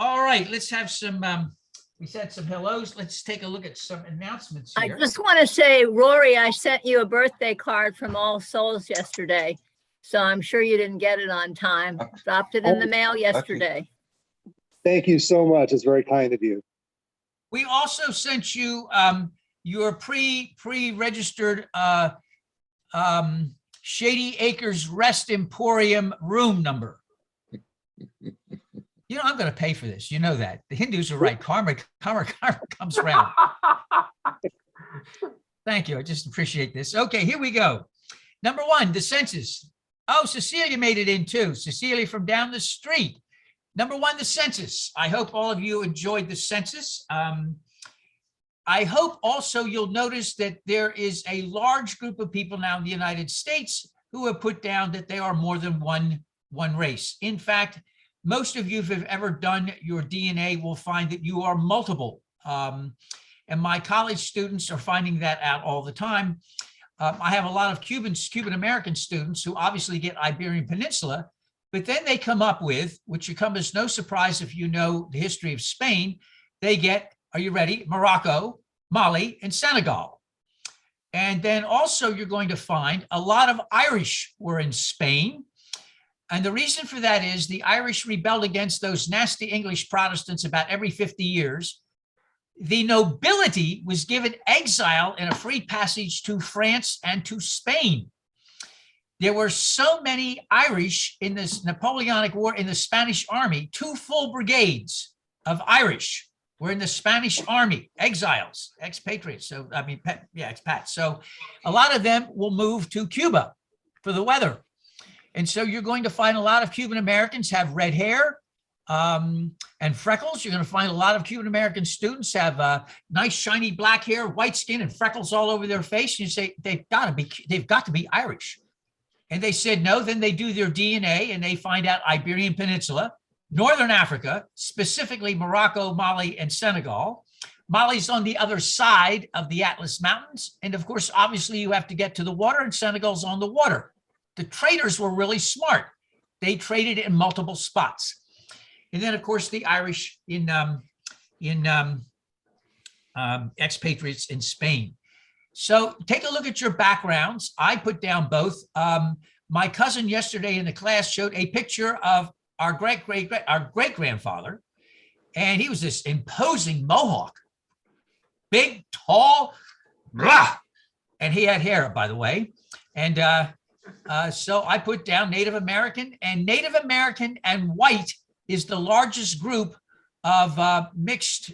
All right, let's have some, we said some hellos. Let's take a look at some announcements I here. just want to say, Rory, I sent you a birthday card from All Souls yesterday. So I'm sure you didn't get it on time. Dropped it in the mail yesterday. Thank you so much. It's very kind of you. We also sent you your pre-registered Shady Acres Rest Emporium room number. You know, I'm going to pay for this. You know that. The Hindus are right. Karma comes around. Thank you. I just appreciate this. Okay, here we go. Number one, the census. Oh, Cecilia made it in too. Cecilia from down the street. Number one, the census. I hope all of you enjoyed the census. I hope also you'll notice that there is a large group of people now in the United States who have put down that they are more than one race. In fact, most of you, if you've ever done your DNA, will find that you are multiple. And my college students are finding that out all the time. I have a lot of Cuban American students who obviously get Iberian Peninsula, but then they come up with, which should come as no surprise if you know the history of Spain, they get, are you ready? Morocco, Mali, and Senegal. And then also you're going to find a lot of Irish were in Spain. And the reason for that is the Irish rebelled against those nasty English Protestants about every 50 years. The nobility was given exile and a free passage to France and to Spain. There were so many Irish in this Napoleonic War in the Spanish army, 2 full brigades of Irish were in the Spanish army, exiles, expatriates. So, I mean, expats. So a lot of them will move to Cuba for the weather. And so you're going to find a lot of Cuban Americans have red hair and freckles. You're going to find a lot of Cuban American students have nice shiny black hair, white skin, and freckles all over their face. And you say they've got to be Irish. And they said no. Then they do their DNA and they find out Iberian Peninsula, Northern Africa, specifically Morocco, Mali, and Senegal. Mali's on the other side of the Atlas Mountains. And of course, obviously you have to get to the water, and Senegal's on the water. The traders were really smart. They traded in multiple spots. And then of course the Irish in expatriates in Spain. So take a look at your backgrounds. I put down both. My cousin yesterday in the class showed a picture of our great-grandfather, and he was this imposing Mohawk, big, tall, blah, and he had hair, by the way. And so I put down Native American, and Native American and white is the largest group of mixed.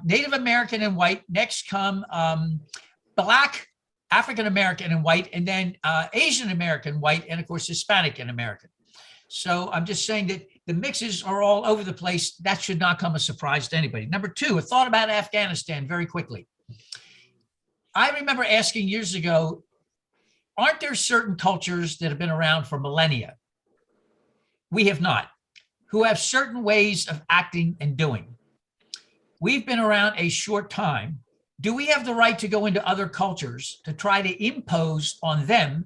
Native American and white. Next come Black, African American and white, and then Asian American white, and of course Hispanic and American. So I'm just saying that the mixes are all over the place. That should not come as a surprise to anybody. Number two, a thought about Afghanistan very quickly. I remember asking years ago, aren't there certain cultures that have been around for millennia? We have not, who have certain ways of acting and doing. We've been around a short time. Do we have the right to go into other cultures to try to impose on them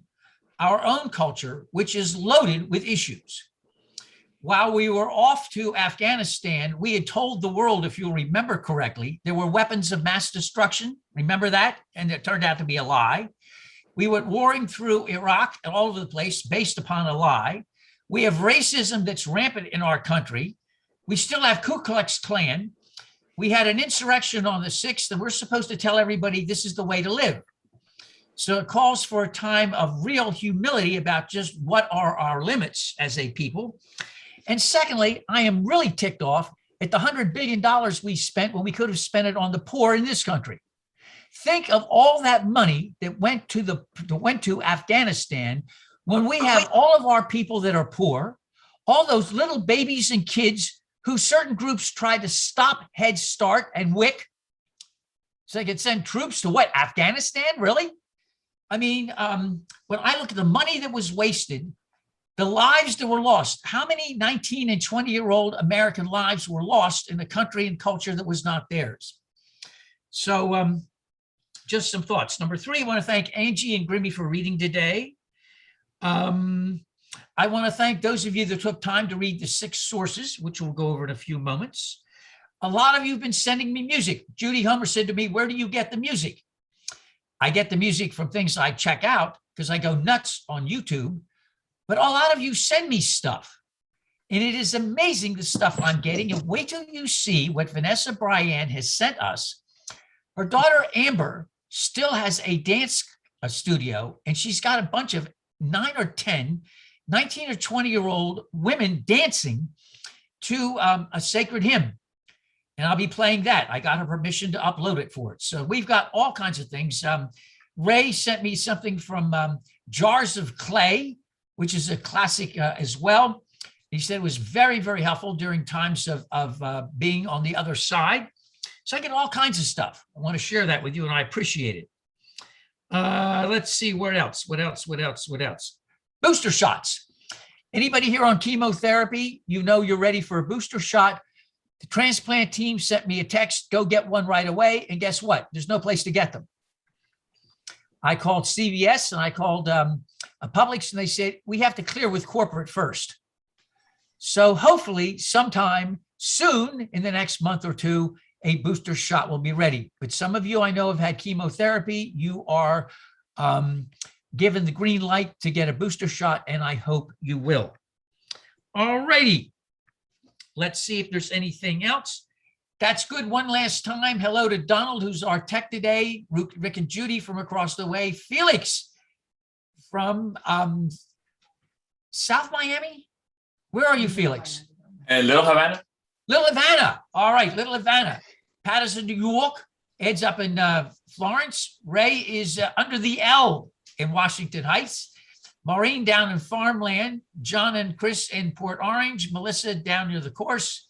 our own culture, which is loaded with issues? While we were off to Afghanistan, we had told the world, if you'll remember correctly, there were weapons of mass destruction. Remember that? And it turned out to be a lie. We went warring through Iraq and all over the place based upon a lie. We have racism that's rampant in our country. We still have Ku Klux Klan. We had an insurrection on the 6th, and we're supposed to tell everybody this is the way to live. So it calls for a time of real humility about just what are our limits as a people. And secondly, I am really ticked off at the $100 billion we spent when we could have spent it on the poor in this country. Think of all that money that went to Afghanistan when we have all of our people that are poor, all those little babies and kids who certain groups tried to stop Head Start and WIC so they could send troops to what, Afghanistan, really? I mean, when I look at the money that was wasted, the lives that were lost, how many 19 and 20-year-old American lives were lost in a country and culture that was not theirs? So just some thoughts. Number three, I want to thank Angie and Grimmy for reading today. I want to thank those of you that took time to read the 6 sources, which we'll go over in a few moments. A lot of you have been sending me music. Judy Homer said to me, where do you get the music? I get the music from things I check out because I go nuts on YouTube, but a lot of you send me stuff. And it is amazing the stuff I'm getting. And wait till you see what Vanessa Bryan has sent us. Her daughter, Amber, still has a dance studio, and she's got a bunch of 9 or 10, 19 or 20-year-old women dancing to a sacred hymn. And I'll be playing that. I got her permission to upload it for it. So we've got all kinds of things. Ray sent me something from Jars of Clay, which is a classic as well. He said it was very, very helpful during times of being on the other side. So I get all kinds of stuff. I want to share that with you, and I appreciate it. Let's see, what else? Booster shots. Anybody here on chemotherapy, you know you're ready for a booster shot. The transplant team sent me a text, go get one right away. And guess what? There's no place to get them. I called CVS and I called Publix, and they said, we have to clear with corporate first. So hopefully sometime soon in the next month or two, a booster shot will be ready. But some of you I know have had chemotherapy. You are given the green light to get a booster shot, and I hope you will. All righty. Let's see if there's anything else. That's good. One last time. Hello to Donald, who's our tech today. Rick and Judy from across the way. Felix from South Miami. Where are you, Felix? Little Havana. Little Havana. All right, Little Havana. Patterson, New York. Ed's up in Florence. Ray is under the L in Washington Heights. Maureen down in Farmland. John and Chris in Port Orange. Melissa down near the course.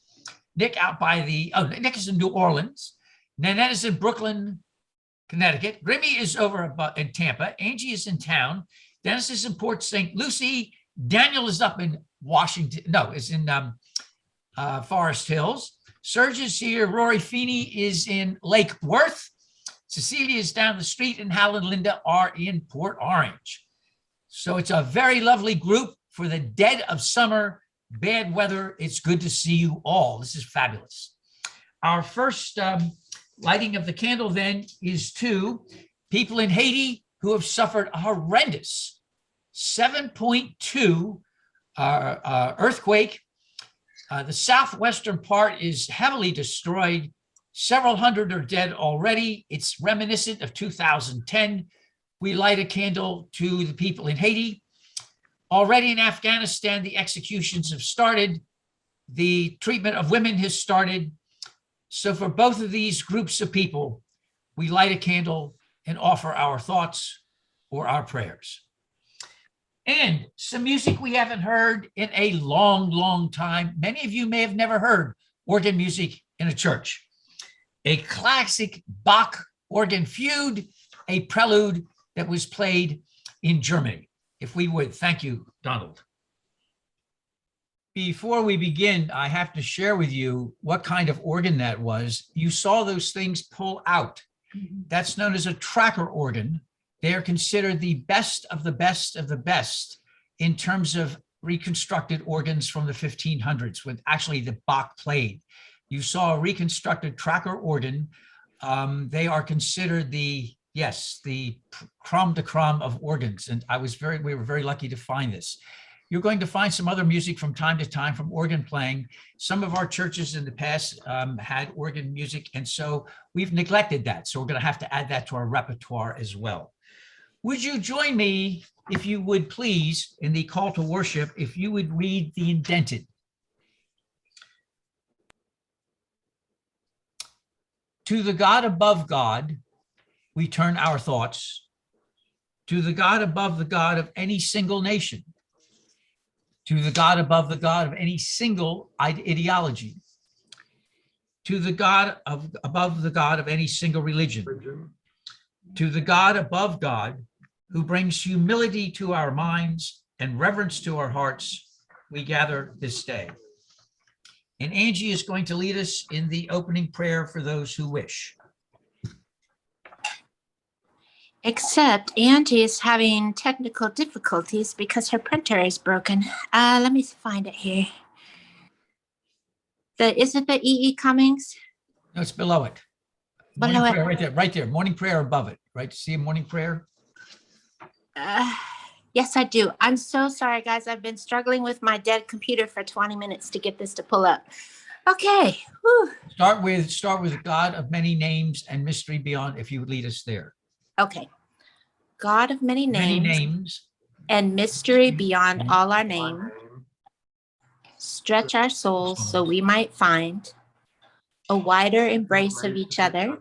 Nick out by Nick is in New Orleans. Nanette is in Brooklyn, Connecticut. Grimmy is over in Tampa. Angie is in town. Dennis is in Port St. Lucie. Daniel is up in is in Forest Hills. Serge is here. Rory Feeney is in Lake Worth. Cecilia is down the street, and Hal and Linda are in Port Orange. So it's a very lovely group for the dead of summer, bad weather. It's good to see you all. This is fabulous. Our first lighting of the candle then is to people in Haiti who have suffered a horrendous 7.2 earthquake. The southwestern part is heavily destroyed. Several hundred are dead already. It's reminiscent of 2010. We light a candle to the people in Haiti. Already in Afghanistan, the executions have started. The treatment of women has started. So for both of these groups of people, we light a candle and offer our thoughts or our prayers. And some music we haven't heard in a long, long time. Many of you may have never heard organ music in a church. A classic Bach organ fugue, a prelude that was played in Germany. If we would, thank you, Donald. Before we begin, I have to share with you what kind of organ that was. You saw those things pull out. That's known as a tracker organ. They are considered the best of the best of the best in terms of reconstructed organs from the 1500s, when actually the Bach played. You saw a reconstructed tracker organ. They are considered the crumb de crumb of organs. And we were very lucky to find this. You're going to find some other music from time to time from organ playing. Some of our churches in the past had organ music, and so we've neglected that. So we're going to have to add that to our repertoire as well. Would you join me, if you would please, in the call to worship, if you would read the indented. To the God above God, we turn our thoughts. To the God above the God of any single nation. To the God above the God of any single ideology. To the God above the God of any single religion. To the God above God, who brings humility to our minds and reverence to our hearts, we gather this day. And Angie is going to lead us in the opening prayer for those who wish. Except Angie is having technical difficulties because her printer is broken. Let me find it here. Is it the E.E. Cummings? No, it's below it. Morning Below it. prayer, right there. Morning prayer above it, right? See a morning prayer? Yes, I do. I'm so sorry, guys. I've been struggling with my dead computer for 20 minutes to get this to pull up. Okay. Whew. Start with God of many names and mystery beyond, if you would lead us there. Okay. God of many Many names names. and mystery beyond all our name. Stretch our souls so we might find a wider embrace of each other.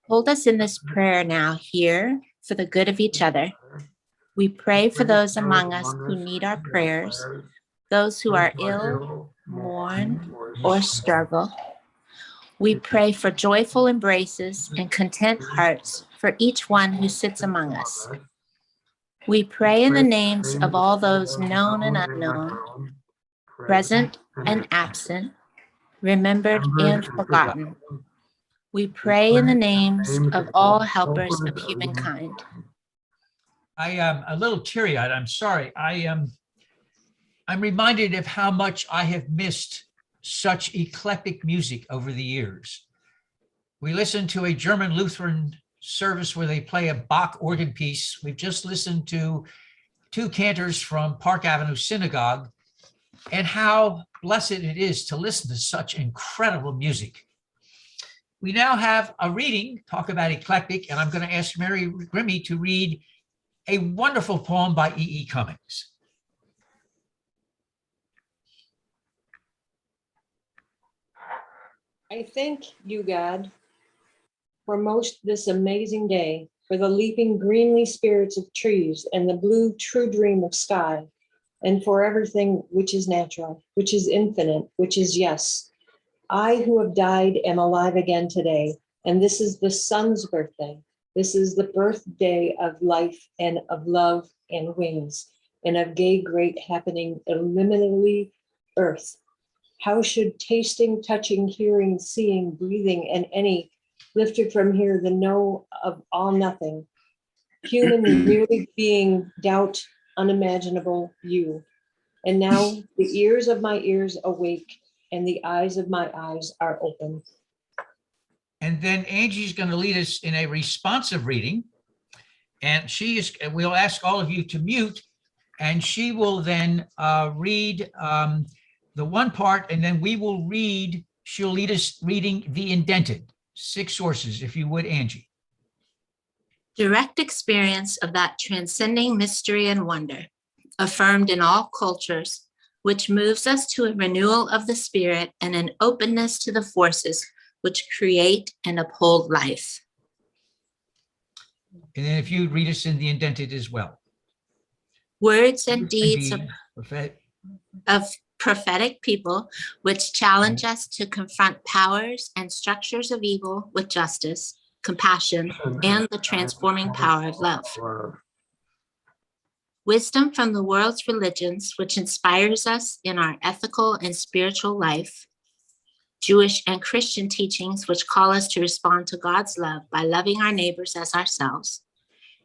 Hold us in this prayer now here for the good of each other. We pray for those among us who need our prayers, those who are ill, mourn, or struggle. We pray for joyful embraces and content hearts for each one who sits among us. We pray in the names of all those known and unknown, present and absent, remembered and forgotten. We pray in the names of all helpers of humankind. I am a little teary-eyed. I'm sorry. I'm reminded of how much I have missed such eclectic music over the years. We listened to a German Lutheran service where they play a Bach organ piece. We've just listened to 2 cantors from Park Avenue Synagogue, and how blessed it is to listen to such incredible music. We now have a reading, talk about eclectic, and I'm going to ask Mary Grimmy to read a wonderful poem by E.E. Cummings. I thank you, God, for most this amazing day, for the leaping greenly spirits of trees and the blue true dream of sky, and for everything which is natural, which is infinite, which is yes. I who have died am alive again today, and this is the sun's birthday. This is the birthday of life and of love and wings, and of gay great happening illimitedly earth. How should tasting, touching, hearing, seeing, breathing, and any lifted from here the know of all nothing, human merely being doubt unimaginable you. And now the ears of my ears awake and the eyes of my eyes are open. And then Angie's going to lead us in a responsive reading. And we'll ask all of you to mute, and she will then read the one part, and then we will read, she'll lead us reading the indented, 6 sources, if you would, Angie. Direct experience of that transcending mystery and wonder, affirmed in all cultures, which moves us to a renewal of the spirit and an openness to the forces which create and uphold life. And then if you read us in the indented as well. Words and deeds of prophetic people, which challenge us to confront powers and structures of evil with justice, compassion, and the transforming power of love. Wisdom from the world's religions, which inspires us in our ethical and spiritual life. Jewish and Christian teachings, which call us to respond to God's love by loving our neighbors as ourselves.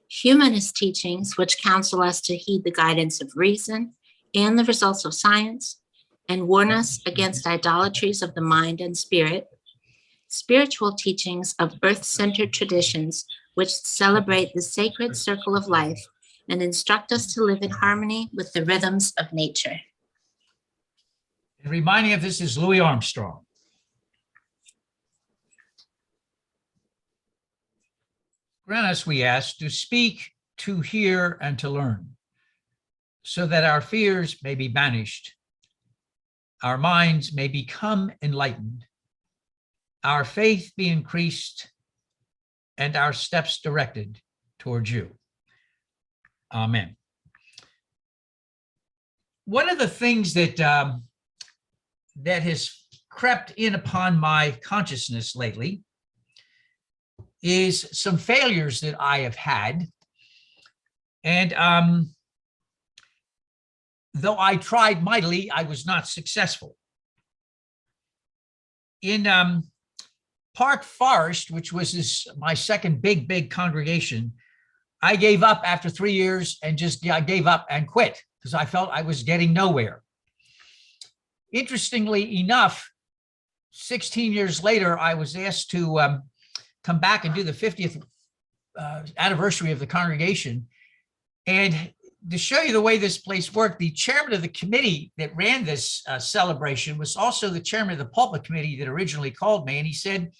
Humanist teachings, which counsel us to heed the guidance of reason and the results of science, and warn us against idolatries of the mind and spirit. Spiritual teachings of earth-centered traditions, which celebrate the sacred circle of life and instruct us to live in harmony with the rhythms of nature. And reminding of this is Louis Armstrong. Grant us, we ask, to speak, to hear, and to learn, so that our fears may be banished, our minds may become enlightened, our faith be increased, and our steps directed towards you. Amen. One of the things that that has crept in upon my consciousness lately is some failures that I have had. And though I tried mightily, I was not successful. In Park Forest, which was my second big congregation, I gave up after 3 years and I gave up and quit because I felt I was getting nowhere. Interestingly enough, 16 years later, I was asked to come back and do the 50th anniversary of the congregation. And to show you the way this place worked, the chairman of the committee that ran this celebration was also the chairman of the pulpit committee that originally called me. And he said,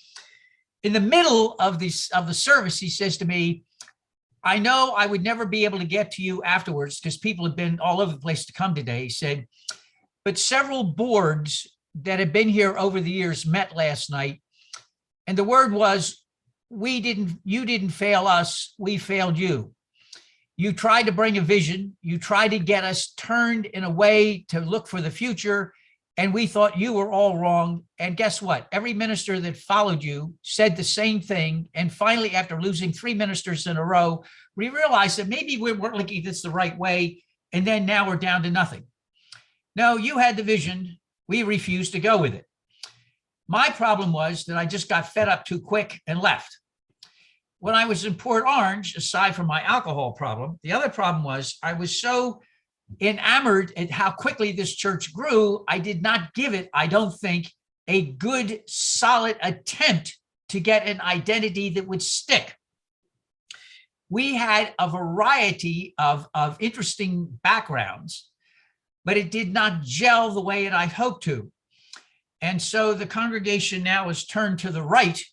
in the middle of the service, he says to me, I know I would never be able to get to you afterwards because people have been all over the place to come today. He said, but several boards that have been here over the years met last night. And the word was, you didn't fail us, we failed you. You tried to bring a vision. You tried to get us turned in a way to look for the future. And we thought you were all wrong. And guess what? Every minister that followed you said the same thing. And finally, after losing 3 ministers in a row, we realized that maybe we weren't looking at this the right way. And then now we're down to nothing. No, you had the vision. We refused to go with it. My problem was that I just got fed up too quick and left. When I was in Port Orange, aside from my alcohol problem, the other problem was I was so enamored at how quickly this church grew, I did not give it, I don't think, a good, solid attempt to get an identity that would stick. We had a variety of interesting backgrounds, but it did not gel the way that I hoped to. And so the congregation now is turned to the right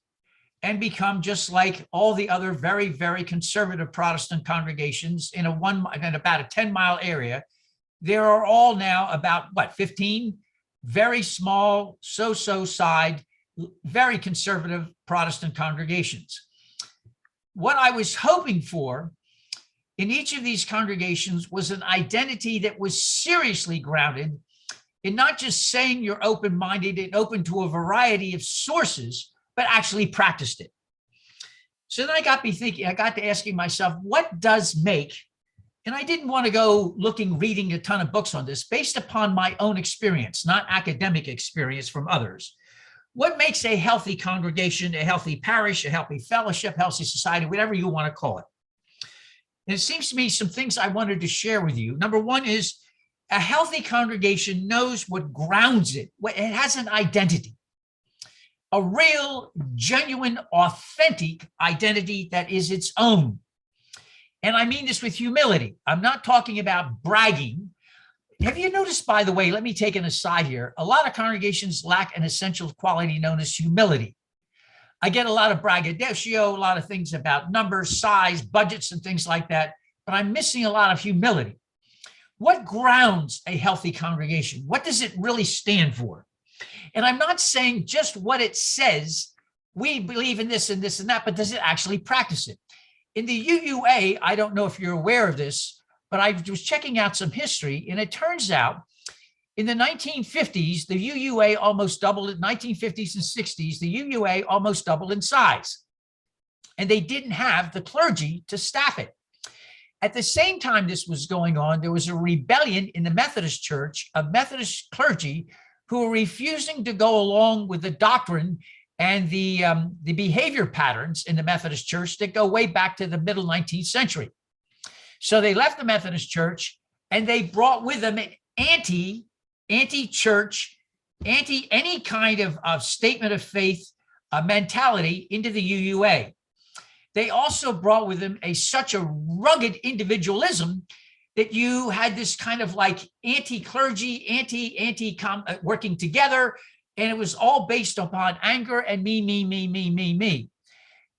and become just like all the other very conservative Protestant congregations in about a 10-mile area. There are all now about 15 very small, so-side, very conservative Protestant congregations. What I was hoping for in each of these congregations was an identity that was seriously grounded in not just saying you're open-minded and open to a variety of sources, but actually practiced it. So then I got to asking myself, what does make, and I didn't want to go reading a ton of books on this, based upon my own experience, not academic experience from others. What makes a healthy congregation, a healthy parish, a healthy fellowship, healthy society, whatever you want to call it? And it seems to me some things I wanted to share with you. Number one is a healthy congregation knows what grounds it. It has an identity. A real, genuine, authentic identity that is its own. And I mean this with humility. I'm not talking about bragging. Have you noticed, by the way, let me take an aside here, a lot of congregations lack an essential quality known as humility. I get a lot of braggadocio, a lot of things about numbers, size, budgets, and things like that, but I'm missing a lot of humility. What grounds a healthy congregation? What does it really stand for? And I'm not saying just what it says, we believe in this and this and that, but does it actually practice it? In the UUA, I don't know if you're aware of this, but I was checking out some history, and it turns out in the 1950s, the UUA almost doubled in 1950s and 60s, the UUA almost doubled in size. And they didn't have the clergy to staff it. At the same time this was going on, there was a rebellion in the Methodist Church of Methodist clergy who were refusing to go along with the doctrine and the behavior patterns in the Methodist Church that go way back to the middle 19th century. So they left the Methodist Church and they brought with them an anti-church, any kind of statement of faith mentality into the UUA. They also brought with them such a rugged individualism that you had this kind of like anti-clergy, anti working together, and it was all based upon anger and me.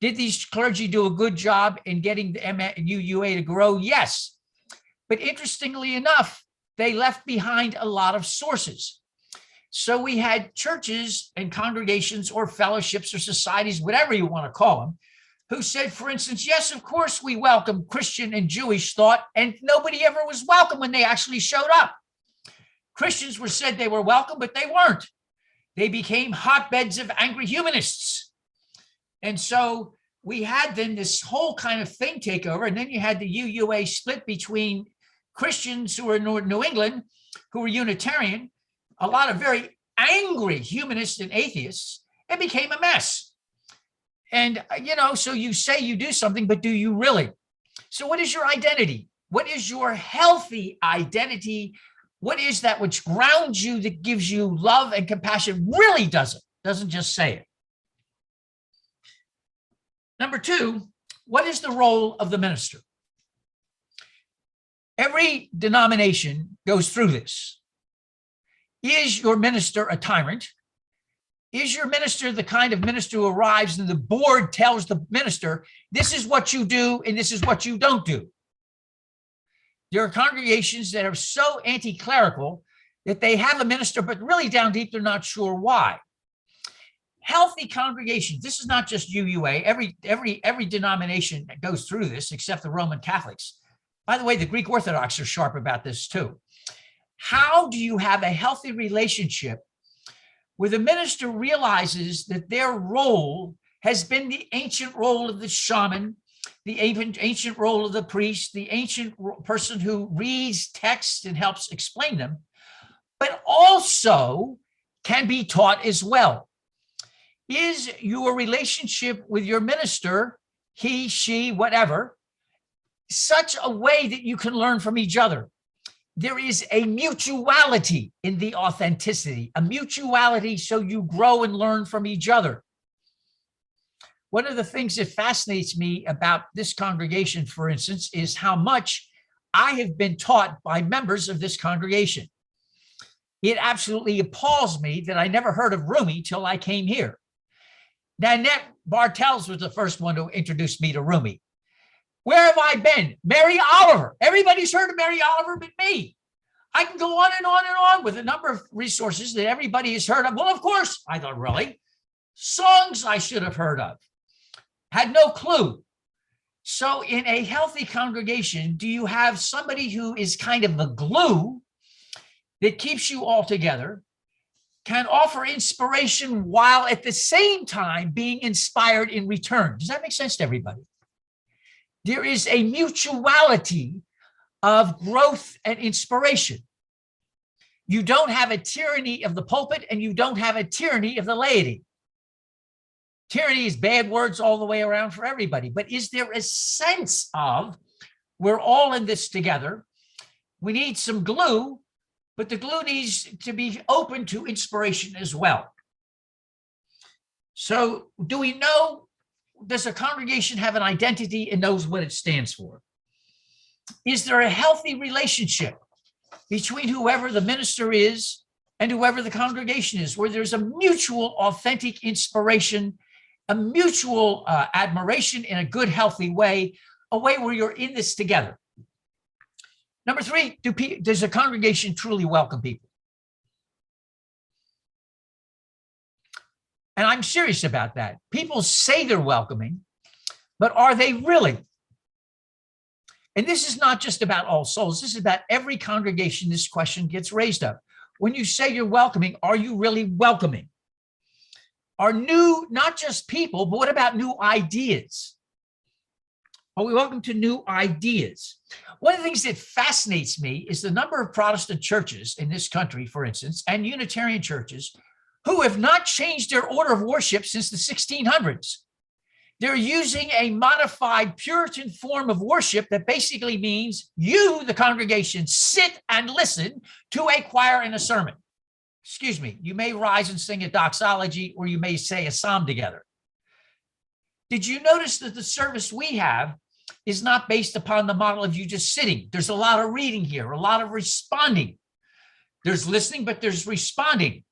Did these clergy do a good job in getting the UUA to grow? Yes. But interestingly enough, they left behind a lot of sources. So we had churches and congregations or fellowships or societies, whatever you want to call them, who said, for instance, yes, of course, we welcome Christian and Jewish thought, and nobody ever was welcome when they actually showed up. Christians were said they were welcome, but they weren't. They became hotbeds of angry humanists. And so we had then this whole kind of thing take over, and then you had the UUA split between Christians who were in New England, who were Unitarian, a lot of very angry humanists and atheists. It became a mess. And, so you say you do something, but do you really? So what is your identity? What is your healthy identity? What is that which grounds you, that gives you love and compassion, really doesn't just say it? Number two, what is the role of the minister? Every denomination goes through this. Is your minister a tyrant? Is your minister the kind of minister who arrives and the board tells the minister, this is what you do and this is what you don't do? There are congregations that are so anti-clerical that they have a minister, but really down deep, they're not sure why. Healthy congregations, this is not just UUA, every denomination that goes through this, except the Roman Catholics. By the way, the Greek Orthodox are sharp about this too. How do you have a healthy relationship where the minister realizes that their role has been the ancient role of the shaman, the ancient role of the priest, the ancient person who reads texts and helps explain them, but also can be taught as well? Is your relationship with your minister, he, she, whatever, such a way that you can learn from each other? There is a mutuality in the authenticity, a mutuality so you grow and learn from each other. One of the things that fascinates me about this congregation, for instance, is how much I have been taught by members of this congregation. It absolutely appalls me that I never heard of Rumi till I came here. Nanette Bartels was the first one to introduce me to Rumi. Where have I been? Mary Oliver. Everybody's heard of Mary Oliver but me. I can go on and on and on with a number of resources that everybody has heard of. Well, of course, I thought, really? Songs I should have heard of. Had no clue. So in a healthy congregation, do you have somebody who is kind of the glue that keeps you all together, can offer inspiration while at the same time being inspired in return? Does that make sense to everybody? There is a mutuality of growth and inspiration. You don't have a tyranny of the pulpit and you don't have a tyranny of the laity. Tyranny is bad words all the way around for everybody, but is there a sense of we're all in this together? We need some glue, but the glue needs to be open to inspiration as well. So do we know, does a congregation have an identity and knows what it stands for? Is there a healthy relationship between whoever the minister is and whoever the congregation is, where there's a mutual, authentic inspiration, a mutual admiration in a good, healthy way, a way where you're in this together? Number three, does a congregation truly welcome people? And I'm serious about that. People say they're welcoming, but are they really? And this is not just about All Souls. This is about every congregation this question gets raised up. When you say you're welcoming, are you really welcoming? Are new, not just people, but what about new ideas? Are we welcome to new ideas? One of the things that fascinates me is the number of Protestant churches in this country, for instance, and Unitarian churches who have not changed their order of worship since the 1600s. They're using a modified Puritan form of worship that basically means you, the congregation, sit and listen to a choir and a sermon. Excuse me, you may rise and sing a doxology, or you may say a psalm together. Did you notice that the service we have is not based upon the model of you just sitting? There's a lot of reading here, a lot of responding. There's listening, but there's responding.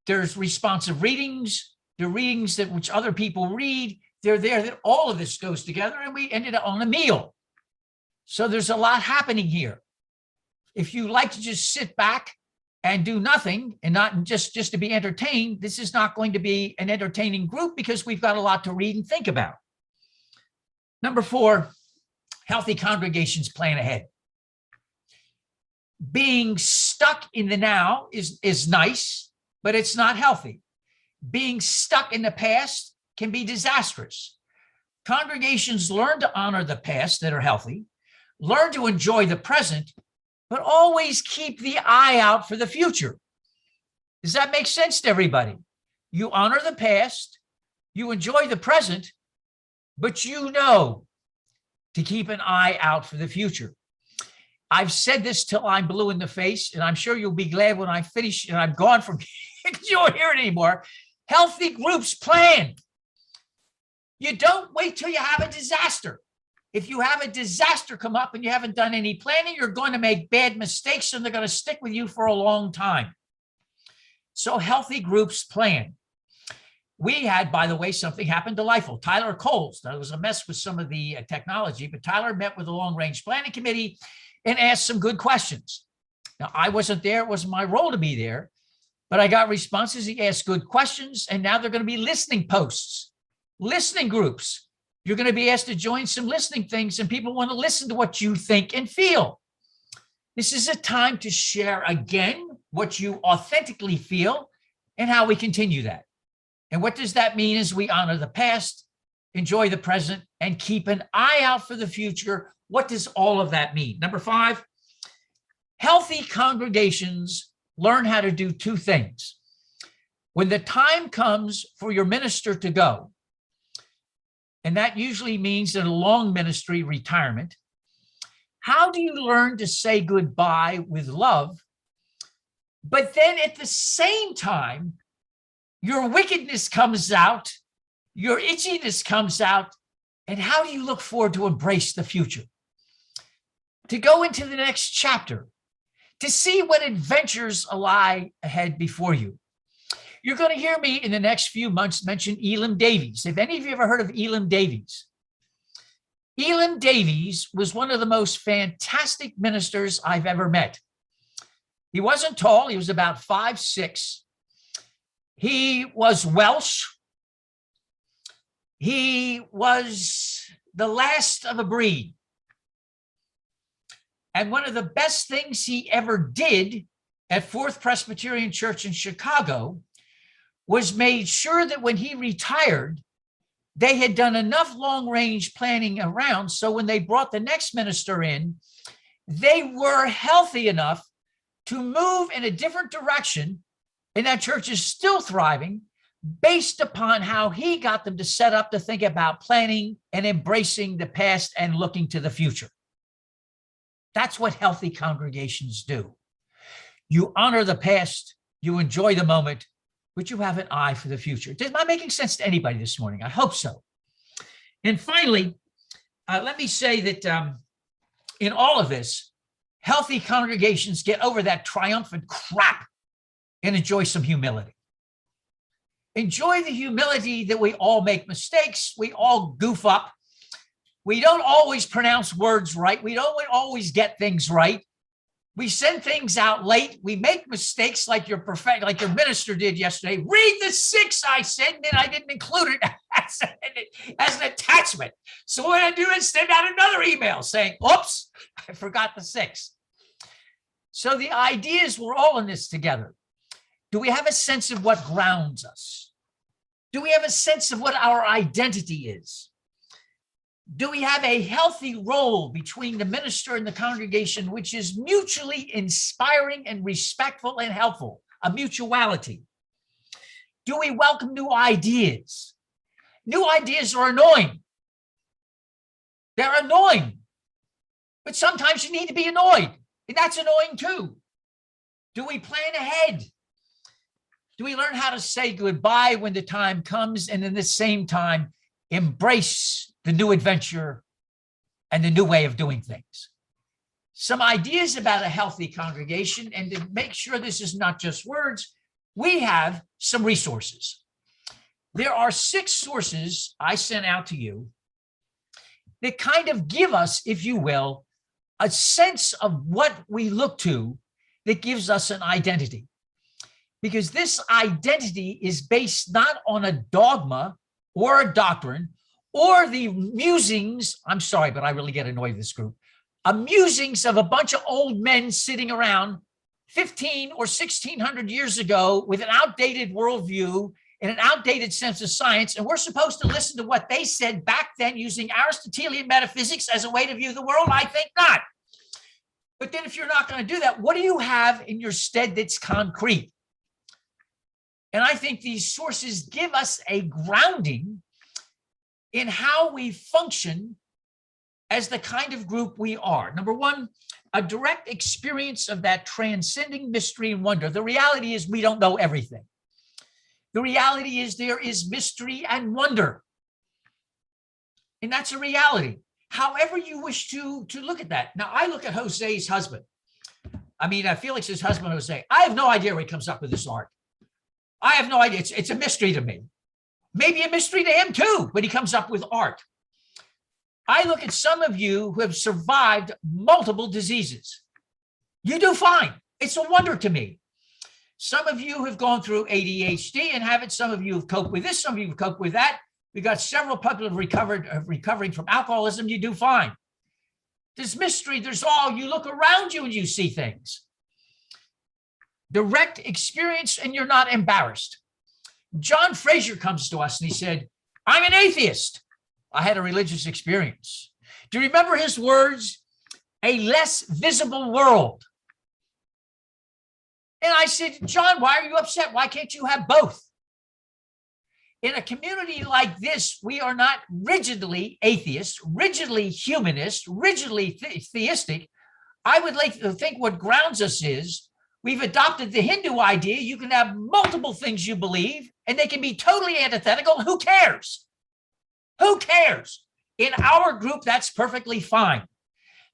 There's responsive readings, the readings that which other people read. They're there, that all of this goes together, and we ended up on a meal. So there's a lot happening here. If you like to just sit back and do nothing and not just to be entertained, this is not going to be an entertaining group, because we've got a lot to read and think about. Number four, healthy congregations plan ahead. Being stuck in the now is nice, but it's not healthy. Being stuck in the past can be disastrous. Congregations learn to honor the past that are healthy, learn to enjoy the present, but always keep the eye out for the future. Does that make sense to everybody? You honor the past, You enjoy the present, but you know to keep an eye out for the future. I've said this till I'm blue in the face, and I'm sure you'll be glad when I finish and I'm gone from because you won't hear it anymore. Healthy groups plan. You don't wait till you have a disaster. If you have a disaster come up and you haven't done any planning, you're going to make bad mistakes and they're going to stick with you for a long time. So healthy groups plan. We had, by the way, something happened delightful. Tyler Coles, there was a mess with some of the technology, but Tyler met with the Long Range Planning Committee and asked some good questions. Now, I wasn't there. It wasn't my role to be there, but I got responses. He asked good questions, and now they're going to be listening posts, listening groups. You're going to be asked to join some listening things, and people want to listen to what you think and feel. This is a time to share again what you authentically feel and how we continue that. And what does that mean is we honor the past, enjoy the present, and keep an eye out for the future. What does all of that mean? Number 5, healthy congregations learn how to do 2 things. When the time comes for your minister to go, and that usually means in a long ministry retirement, how do you learn to say goodbye with love? But then at the same time, your wickedness comes out, your itchiness comes out, and how do you look forward to embrace the future? To go into the next chapter, to see what adventures lie ahead before you. You're going to hear me in the next few months mention Elam Davies. Have any of you ever heard of Elam Davies? Elam Davies was one of the most fantastic ministers I've ever met. He wasn't tall. He was about 5'6". He was Welsh. He was the last of a breed. And one of the best things he ever did at Fourth Presbyterian Church in Chicago was made sure that when he retired, they had done enough long-range planning around so when they brought the next minister in, they were healthy enough to move in a different direction, and that church is still thriving based upon how he got them to set up to think about planning and embracing the past and looking to the future. That's what healthy congregations do. You honor the past, you enjoy the moment, but you have an eye for the future. Am I making sense to anybody this morning? I hope so. And finally, let me say that in all of this, healthy congregations get over that triumphant crap and enjoy some humility. Enjoy the humility that we all make mistakes. We all goof up. We don't always pronounce words right. We don't always get things right. We send things out late. We make mistakes like your minister did yesterday. Read the 6 I sent, and I didn't include it as an attachment. So what I do is send out another email saying, oops, I forgot the 6. So the idea is we're all in this together. Do we have a sense of what grounds us? Do we have a sense of what our identity is? Do we have a healthy role between the minister and the congregation, which is mutually inspiring and respectful and helpful, a mutuality? Do we welcome new ideas? New ideas are annoying. They're annoying, but sometimes you need to be annoyed, and that's annoying too. Do we plan ahead? Do we learn how to say goodbye when the time comes, and in the same time, embrace the new adventure and the new way of doing things? Some ideas about a healthy congregation, and to make sure this is not just words, we have some resources. There are 6 sources I sent out to you that kind of give us, if you will, a sense of what we look to that gives us an identity. Because this identity is based not on a dogma or a doctrine or the musings, I'm sorry, but I really get annoyed with this group, musings of a bunch of old men sitting around 15 or 1600 years ago with an outdated worldview and an outdated sense of science, and we're supposed to listen to what they said back then using Aristotelian metaphysics as a way to view the world? I think not. But then if you're not going to do that, what do you have in your stead that's concrete? And I think these sources give us a grounding in how we function as the kind of group we are. Number one, a direct experience of that transcending mystery and wonder. The reality is we don't know everything. The reality is there is mystery and wonder. And that's a reality. However you wish to look at that. Now, I look at Jose's husband. I mean, Felix's husband, Jose. I have no idea where he comes up with this art. I have no idea. It's a mystery to me. Maybe a mystery to him too, but he comes up with art. I look at some of you who have survived multiple diseases. You do fine. It's a wonder to me. Some of you have gone through ADHD and have it. Some of you have coped with this. Some of you have coped with that. We got several people who have recovering from alcoholism. You do fine. There's mystery. There's all. You look around you and you see things. Direct experience, and you're not embarrassed. John Fraser comes to us and he said, I'm an atheist. I had a religious experience. Do you remember his words? A less visible world. And I said, John, why are you upset? Why can't you have both? In a community like this, we are not rigidly atheist, rigidly humanist, rigidly theistic. I would like to think what grounds us is we've adopted the Hindu idea. You can have multiple things you believe, and they can be totally antithetical. Who cares? Who cares? In our group, that's perfectly fine.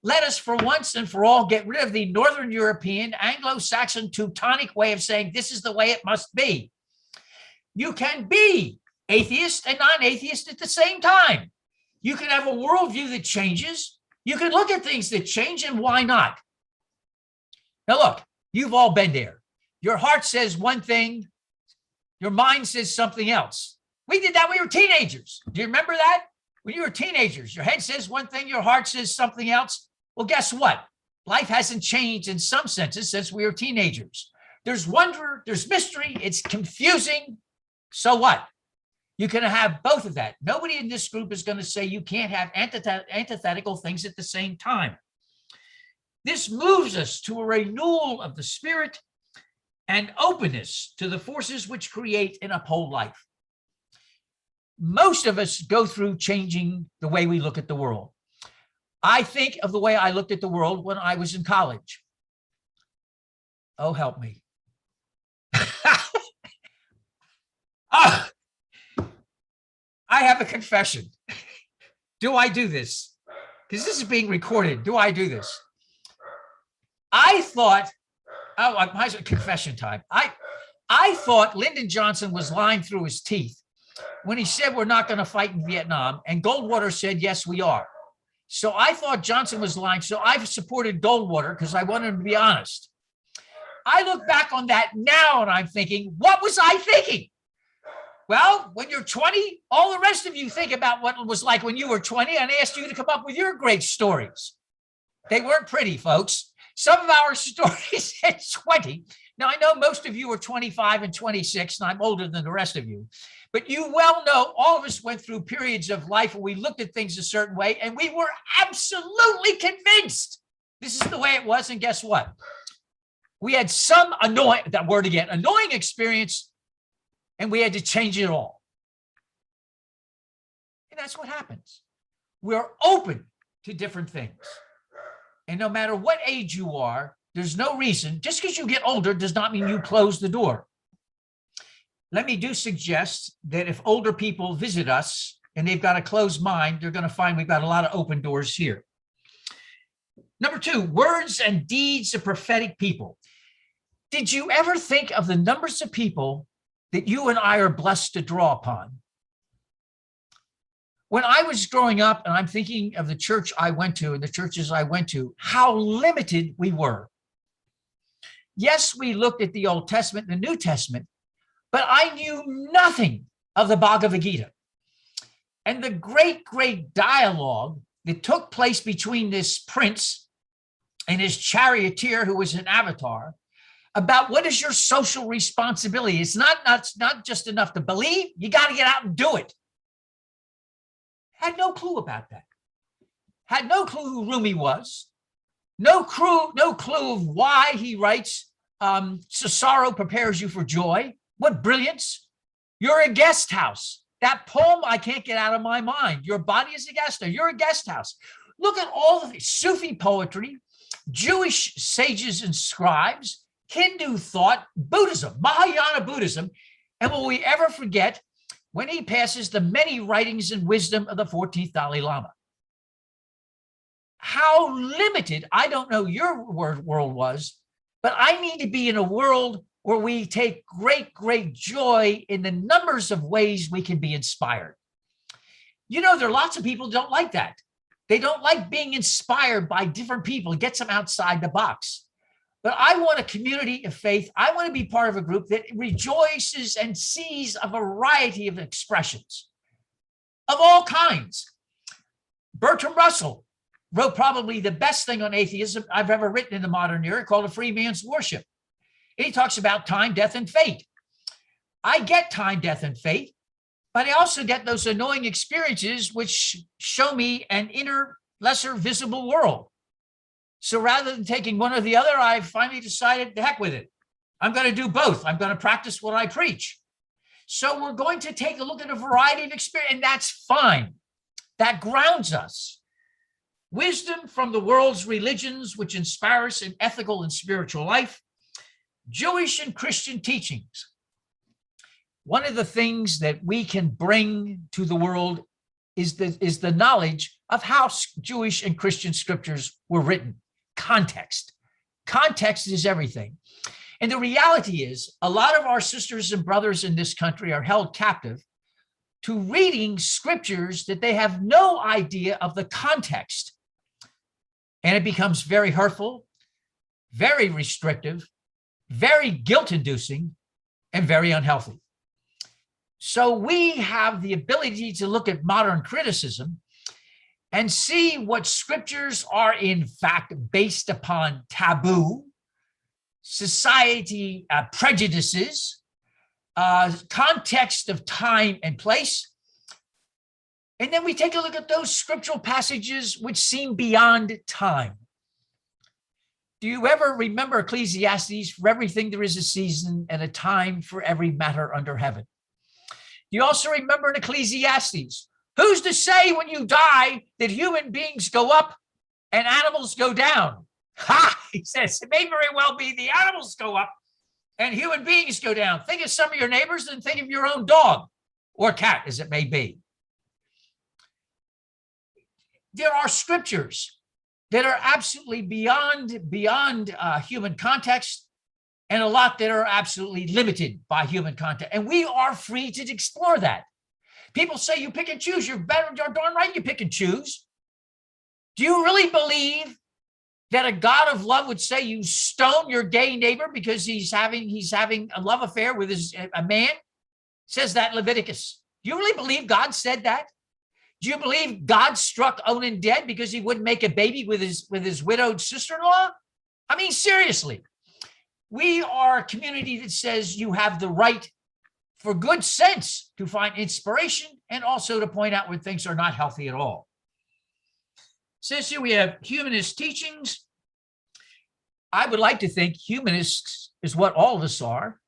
Let us, for once and for all, get rid of the Northern European, Anglo-Saxon, Teutonic way of saying this is the way it must be. You can be atheist and non-atheist at the same time. You can have a worldview that changes. You can look at things that change, and why not? Now, look, you've all been there. Your heart says one thing. Your mind says something else. We did that when we were teenagers. Do you remember that? When you were teenagers, your head says one thing, your heart says something else. Well, guess what? Life hasn't changed in some senses since we were teenagers. There's wonder, there's mystery, it's confusing. So what? You can have both of that. Nobody in this group is going to say you can't have antithetical things at the same time. This moves us to a renewal of the spirit and openness to the forces which create and uphold life. Most of us go through changing the way we look at the world. I think of the way I looked at the world when I was in college. Oh, help me. I have a confession. Do I do this? Because this is being recorded. Do I do this? I thought, my confession time. I thought Lyndon Johnson was lying through his teeth when he said we're not going to fight in Vietnam, and Goldwater said, yes, we are. So I thought Johnson was lying. So I've supported Goldwater because I wanted him to be honest. I look back on that now and I'm thinking, what was I thinking? Well, when you're 20, all the rest of you think about what it was like when you were 20 and asked you to come up with your great stories. They weren't pretty, folks. Some of our stories at 20. Now, I know most of you are 25 and 26, and I'm older than the rest of you. But you well know all of us went through periods of life where we looked at things a certain way, and we were absolutely convinced this is the way it was. And guess what? We had some annoying experience, and we had to change it all. And that's what happens. We're open to different things. And no matter what age you are, there's no reason, just because you get older does not mean you close the door. Let me suggest that if older people visit us and they've got a closed mind, they're going to find we've got a lot of open doors here. Number two, words and deeds of prophetic people. Did you ever think of the numbers of people that you and I are blessed to draw upon? When I was growing up, and I'm thinking of the church I went to and the churches I went to, how limited we were. Yes, we looked at the Old Testament and the New Testament, but I knew nothing of the Bhagavad Gita. And the great, great dialogue that took place between this prince and his charioteer, who was an avatar, about what is your social responsibility. It's not just enough to believe, you got to get out and do it. Had no clue about that. Had no clue who Rumi was. No clue of why he writes, so sorrow prepares you for joy. What brilliance. You're a guest house. That poem I can't get out of my mind. Your body is a guest house. You're a guest house. Look at all of the Sufi poetry, Jewish sages and scribes, Hindu thought, Buddhism, Mahayana Buddhism. And will we ever forget when he passes the many writings and wisdom of the 14th Dalai Lama? How limited, I don't know your world was, but I need to be in a world where we take great, great joy in the numbers of ways we can be inspired. You know, there are lots of people who don't like that. They don't like being inspired by different people. It gets them outside the box. But I want a community of faith. I want to be part of a group that rejoices and sees a variety of expressions of all kinds. Bertrand Russell wrote probably the best thing on atheism I've ever written in the modern era, called A Free Man's Worship. And he talks about time, death, and fate. I get time, death, and fate, but I also get those annoying experiences which show me an inner, lesser visible world. So rather than taking one or the other, I finally decided, the heck with it. I'm going to do both. I'm going to practice what I preach. So we're going to take a look at a variety of experience, and that's fine. That grounds us. Wisdom from the world's religions, which inspire us in ethical and spiritual life. Jewish and Christian teachings. One of the things that we can bring to the world is the knowledge of how Jewish and Christian scriptures were written. Context. Context is everything. And the reality is, a lot of our sisters and brothers in this country are held captive to reading scriptures that they have no idea of the context. And it becomes very hurtful, very restrictive, very guilt-inducing, and very unhealthy. So we have the ability to look at modern criticism and see what scriptures are in fact based upon taboo, society prejudices, context of time and place. And then we take a look at those scriptural passages which seem beyond time. Do you ever remember Ecclesiastes? For everything there is a season and a time for every matter under heaven. Do you also remember in Ecclesiastes, who's to say when you die that human beings go up and animals go down? Ha! He says, it may very well be the animals go up and human beings go down. Think of some of your neighbors and think of your own dog or cat, as it may be. There are scriptures that are absolutely beyond human context, and a lot that are absolutely limited by human context. And we are free to explore that. People say you pick and choose. You're darn right you pick and choose. Do you really believe that a God of love would say you stone your gay neighbor because he's having a love affair with a man? It says that in Leviticus. Do you really believe God said that? Do you believe God struck Onan dead because he wouldn't make a baby with his widowed sister-in-law? I mean, seriously. We are a community that says you have the right for good sense to find inspiration and also to point out when things are not healthy at all. Since here we have humanist teachings, I would like to think humanists is what all of us are.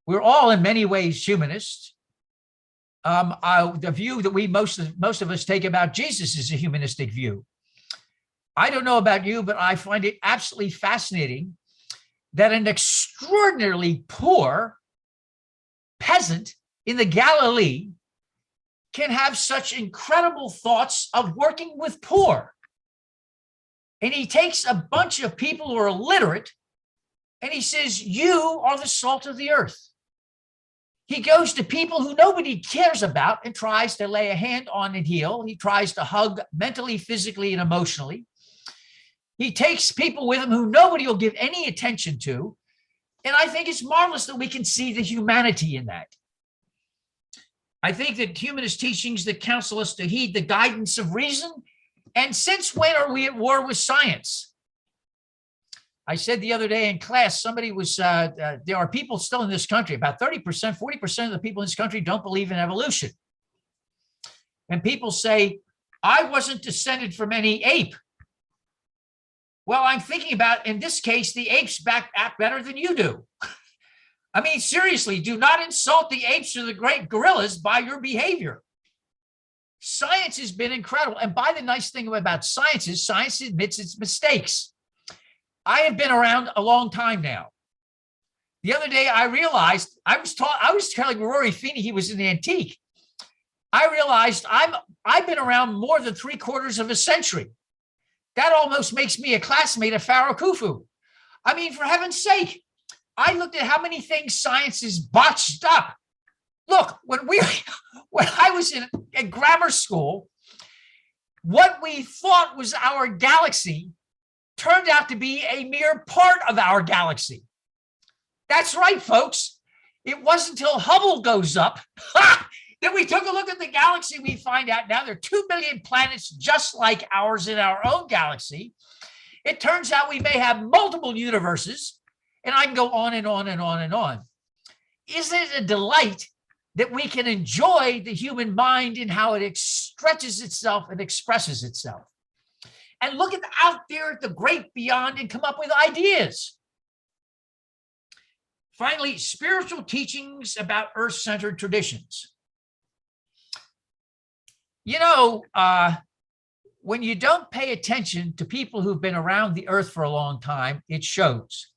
We're all in many ways humanists. The view that most of us take about Jesus is a humanistic view. I don't know about you, but I find it absolutely fascinating that an extraordinarily poor peasant in the Galilee can have such incredible thoughts of working with poor. And he takes a bunch of people who are illiterate and he says, you are the salt of the earth. He goes to people who nobody cares about and tries to lay a hand on and heal. He tries to hug mentally, physically, and emotionally. He takes people with him who nobody will give any attention to. And I think it's marvelous that we can see the humanity in that. I think that humanist teachings that counsel us to heed the guidance of reason. And since when are we at war with science? I said the other day in class, somebody was, there are people still in this country, about 30%, 40% of the people in this country don't believe in evolution. And people say, I wasn't descended from any ape. Well, I'm thinking about, in this case, the apes act better than you do. I mean, seriously, do not insult the apes or the great gorillas by your behavior. Science has been incredible. And by the nice thing about science is science admits its mistakes. I have been around a long time now. The other day I realized I was telling Rory Feeney he was an antique. I realized I've been around more than 3/4 of a century. That almost makes me a classmate of Pharaoh Khufu. I mean, for heaven's sake, I looked at how many things science is botched up. Look, when I was in grammar school, what we thought was our galaxy turned out to be a mere part of our galaxy. That's right, folks. It wasn't until Hubble goes up that we took a look at the galaxy. We find out now there are 2 billion planets just like ours in our own galaxy. It turns out we may have multiple universes, and I can go on and on and on and on. Isn't it a delight that we can enjoy the human mind and how it stretches itself and expresses itself? And look out there at the great beyond and come up with ideas. Finally, spiritual teachings about earth-centered traditions. You know, when you don't pay attention to people who've been around the earth for a long time, it shows.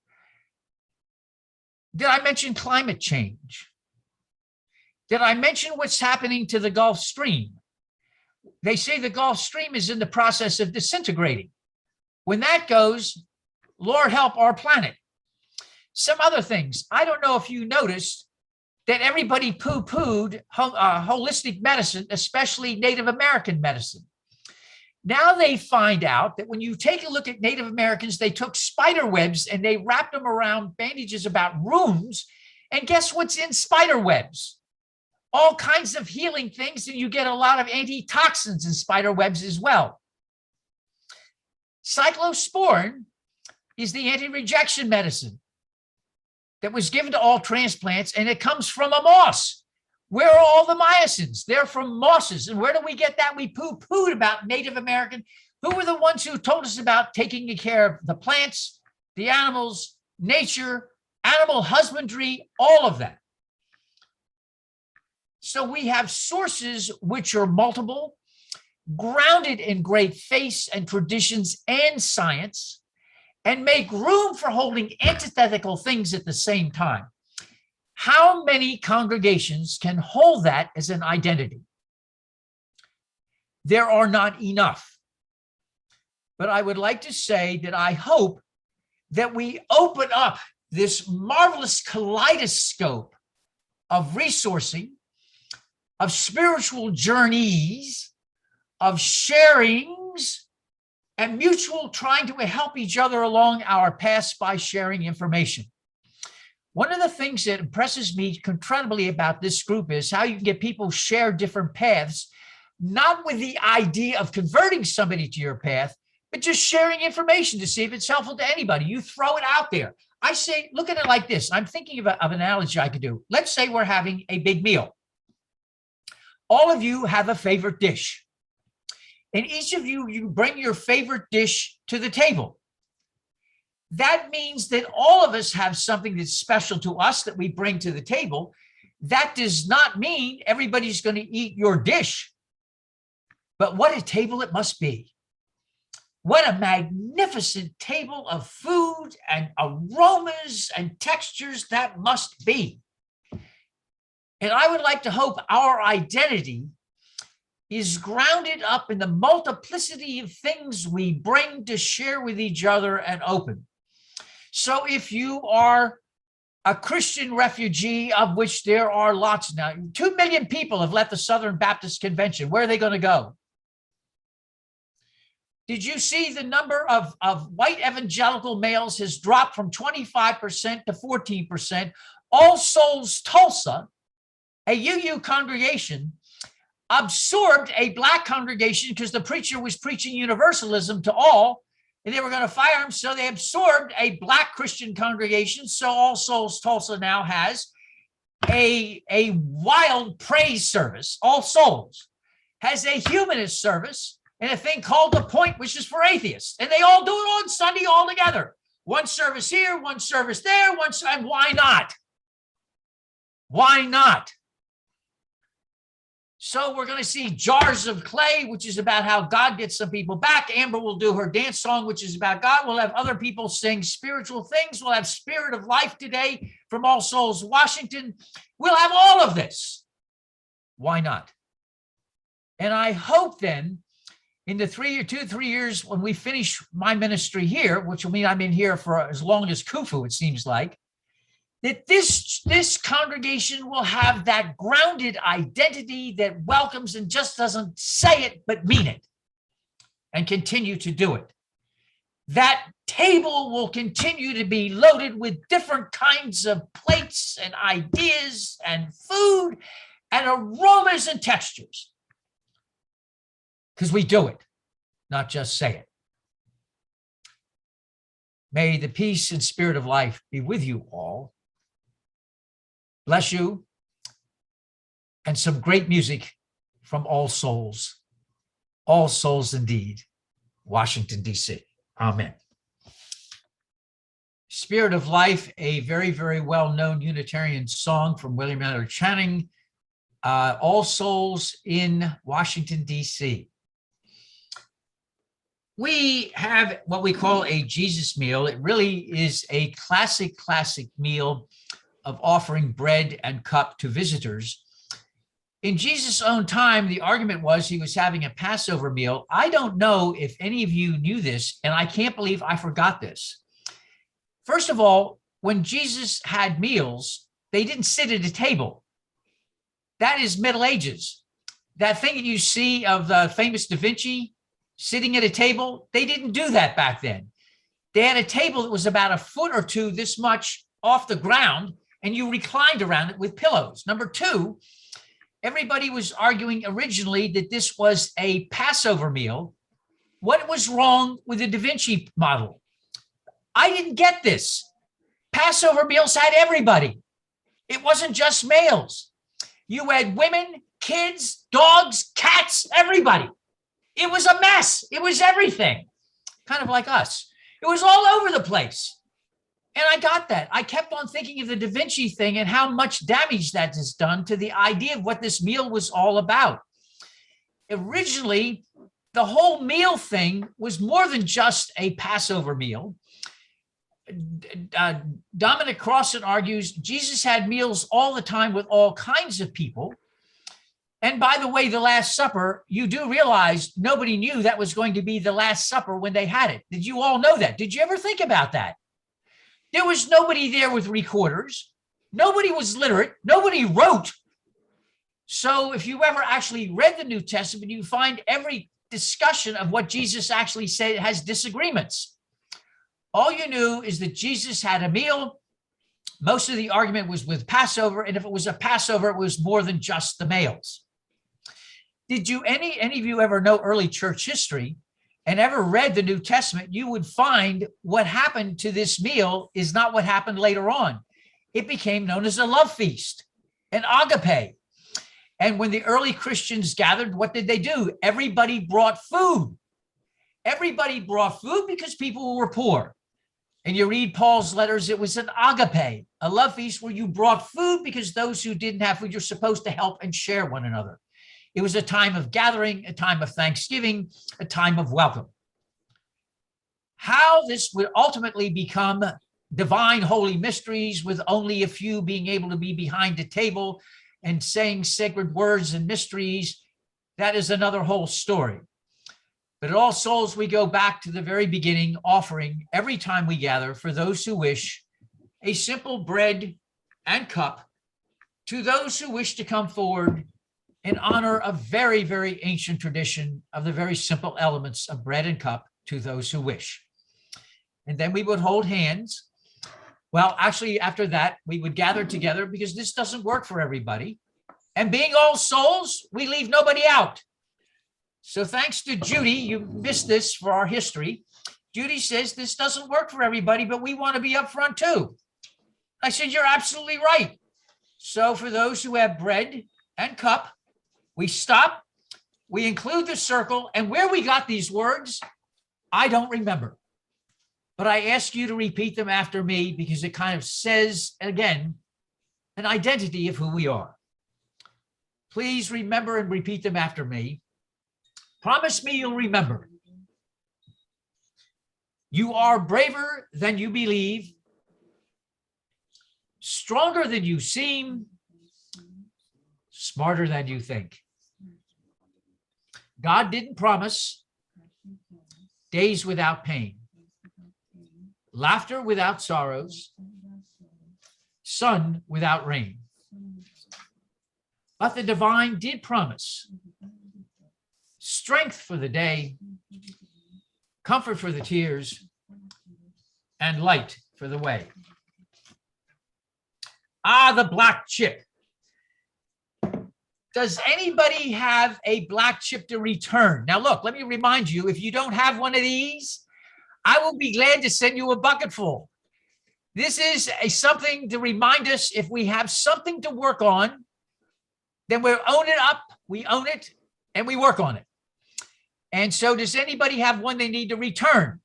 Did I mention climate change? Did I mention what's happening to the Gulf Stream? They say the Gulf Stream is in the process of disintegrating. When that goes, Lord help our planet. Some other things. I don't know if you noticed that everybody poo-pooed holistic medicine, especially Native American medicine. Now they find out that when you take a look at Native Americans, they took spider webs and they wrapped them around bandages about wounds. And guess what's in spider webs? All kinds of healing things, and you get a lot of antitoxins in spider webs as well. Cyclosporin is the anti-rejection medicine that was given to all transplants, and it comes from a moss. Where are all the mycins? They're from mosses. And where do we get that? We poo-pooed about Native American. Who were the ones who told us about taking care of the plants, the animals, nature, animal husbandry, all of that? So we have sources which are multiple, grounded in great faiths and traditions and science, and make room for holding antithetical things at the same time. How many congregations can hold that as an identity? There are not enough. But I would like to say that I hope that we open up this marvelous kaleidoscope of resourcing, of spiritual journeys, of sharings, and mutual trying to help each other along our paths by sharing information. One of the things that impresses me incredibly about this group is how you can get people share different paths, not with the idea of converting somebody to your path, but just sharing information to see if it's helpful to anybody. You throw it out there. I say, look at it like this. I'm thinking of an analogy I could do. Let's say we're having a big meal. All of you have a favorite dish. And each of you, you bring your favorite dish to the table. That means that all of us have something that's special to us that we bring to the table. That does not mean everybody's going to eat your dish. But what a table it must be. What a magnificent table of food and aromas and textures that must be. And I would like to hope our identity is grounded up in the multiplicity of things we bring to share with each other and open. So if you are a Christian refugee, of which there are lots now, 2 million people have left the Southern Baptist Convention. Where are they going to go? Did you see the number of white evangelical males has dropped from 25% to 14%? All Souls Tulsa, a UU congregation, absorbed a Black congregation because the preacher was preaching universalism to all, and they were going to fire him. So they absorbed a Black Christian congregation. So All Souls Tulsa now has a wild praise service. All Souls has a humanist service and a thing called The Point, which is for atheists. And they all do it on Sunday all together. One service here, one service there, and why not? Why not? So we're going to see Jars of Clay, which is about how God gets some people back. Amber will do her dance song, which is about God. We'll have other people sing spiritual things. We'll have Spirit of Life today from All Souls, Washington. We'll have all of this. Why not? And I hope then in the 3 years when we finish my ministry here, which will mean I'm in here for as long as Khufu, it seems like, that this congregation will have that grounded identity that welcomes and just doesn't say it, but mean it and continue to do it. That table will continue to be loaded with different kinds of plates and ideas and food and aromas and textures. Because we do it, not just say it. May the peace and Spirit of Life be with you all. Bless you. And some great music from All Souls indeed, Washington, D.C. Amen. Spirit of Life, a very, very well-known Unitarian song from William Miller Channing, All Souls in Washington, D.C. We have what we call a Jesus meal. It really is a classic meal of offering bread and cup to visitors. In Jesus' own time, the argument was he was having a Passover meal. I don't know if any of you knew this, and I can't believe I forgot this. First of all, when Jesus had meals, they didn't sit at a table. That is Middle Ages. That thing that you see of the famous Da Vinci sitting at a table, they didn't do that back then. They had a table that was about a foot or two this much off the ground, and you reclined around it with pillows. Number two, everybody was arguing originally that this was a Passover meal. What was wrong with the Da Vinci model? I didn't get this. Passover meals had everybody. It wasn't just males. You had women, kids, dogs, cats, everybody. It was a mess. It was everything. Kind of like us. It was all over the place. And I got that. I kept on thinking of the Da Vinci thing and how much damage that has done to the idea of what this meal was all about. Originally, the whole meal thing was more than just a Passover meal. Dominic Crossan argues Jesus had meals all the time with all kinds of people. And by the way, the Last Supper, you do realize nobody knew that was going to be the Last Supper when they had it. Did you all know that? Did you ever think about that? There was nobody there with recorders. Nobody was literate. Nobody wrote. So if you ever actually read the New Testament, you find every discussion of what Jesus actually said has disagreements. All you knew is that Jesus had a meal. Most of the argument was with Passover. And if it was a Passover, it was more than just the males. Did you, any of you ever know early church history and ever read the New Testament? You would find what happened to this meal is not what happened later on. It became known as a love feast, an agape. And when the early Christians gathered, what did they do? Everybody brought food. Everybody brought food because people were poor. And you read Paul's letters, it was an agape, a love feast where you brought food because those who didn't have food, you're supposed to help and share one another. It was a time of gathering, a time of thanksgiving, a time of welcome. How this would ultimately become divine holy mysteries with only a few being able to be behind a table and saying sacred words and mysteries, that is another whole story. But at All Souls, we go back to the very beginning, offering every time we gather for those who wish a simple bread and cup to those who wish to come forward and honor a very, very ancient tradition of the very simple elements of bread and cup to those who wish. And then we would hold hands. Well, actually, after that, we would gather together because this doesn't work for everybody. And being All Souls, we leave nobody out. So thanks to Judy, you missed this for our history. Judy says this doesn't work for everybody, but we want to be up front too. I said, you're absolutely right. So for those who have bread and cup, we stop, we include the circle, and where we got these words, I don't remember. But I ask you to repeat them after me because it kind of says, again, an identity of who we are. Please remember and repeat them after me. Promise me you'll remember. You are braver than you believe, stronger than you seem, smarter than you think. God didn't promise days without pain, laughter without sorrows, sun without rain. But the divine did promise strength for the day, comfort for the tears, and light for the way. Ah, the black chip. Does anybody have a black chip to return? Now, look, let me remind you, if you don't have one of these, I will be glad to send you a bucket full. This is something to remind us if we have something to work on, then we own it up, we own it, and we work on it. And so does anybody have one they need to return?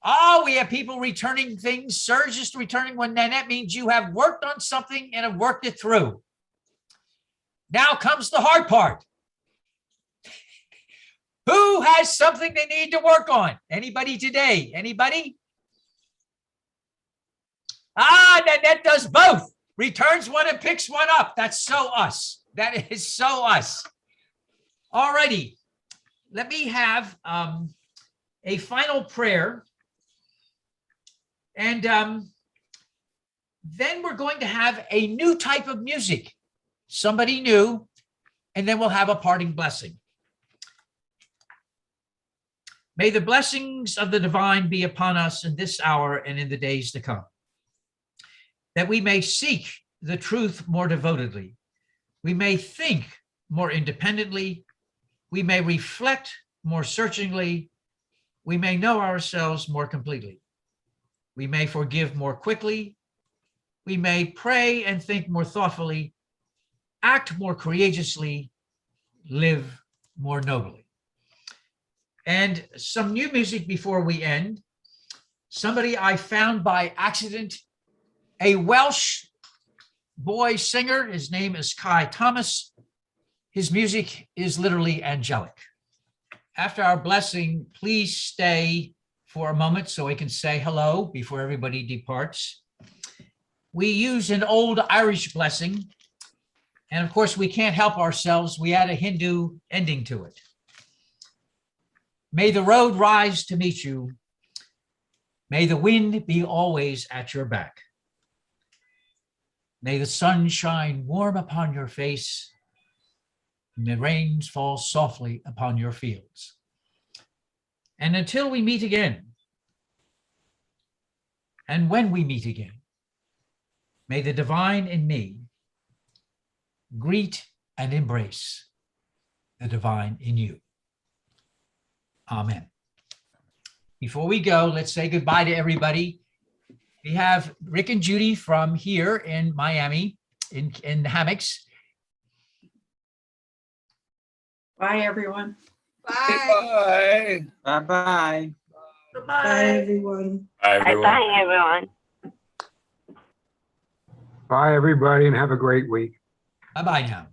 Oh, we have people returning things. Serge is returning one. Then that means you have worked on something and have worked it through. Now comes the hard part. Who has something they need to work on? Anybody today? Anybody? Ah, Nanette does both. Returns one and picks one up. That's so us. That is so us. All righty. Let me have a final prayer. And then we're going to have a new type of music. Somebody new, and then we'll have a parting blessing. May the blessings of the divine be upon us in this hour and in the days to come, that we may seek the truth more devotedly, we may think more independently, we may reflect more searchingly, we may know ourselves more completely, we may forgive more quickly, we may pray and think more thoughtfully, act more courageously, live more nobly. And some new music before we end. Somebody I found by accident, a Welsh boy singer. His name is Kai Thomas. His music is literally angelic. After our blessing, please stay for a moment so I can say hello before everybody departs. We use an old Irish blessing. And of course, we can't help ourselves. We add a Hindu ending to it. May the road rise to meet you. May the wind be always at your back. May the sun shine warm upon your face, and the rains fall softly upon your fields. And until we meet again, and when we meet again, may the divine in me greet and embrace the divine in you. Amen. Before we go, let's say goodbye to everybody. We have Rick and Judy from here in Miami, in hammocks. Bye, everyone. Bye. Bye-bye. Bye, everyone. Bye, everyone. Bye, everyone. Bye, everybody, and have a great week. Bye-bye now.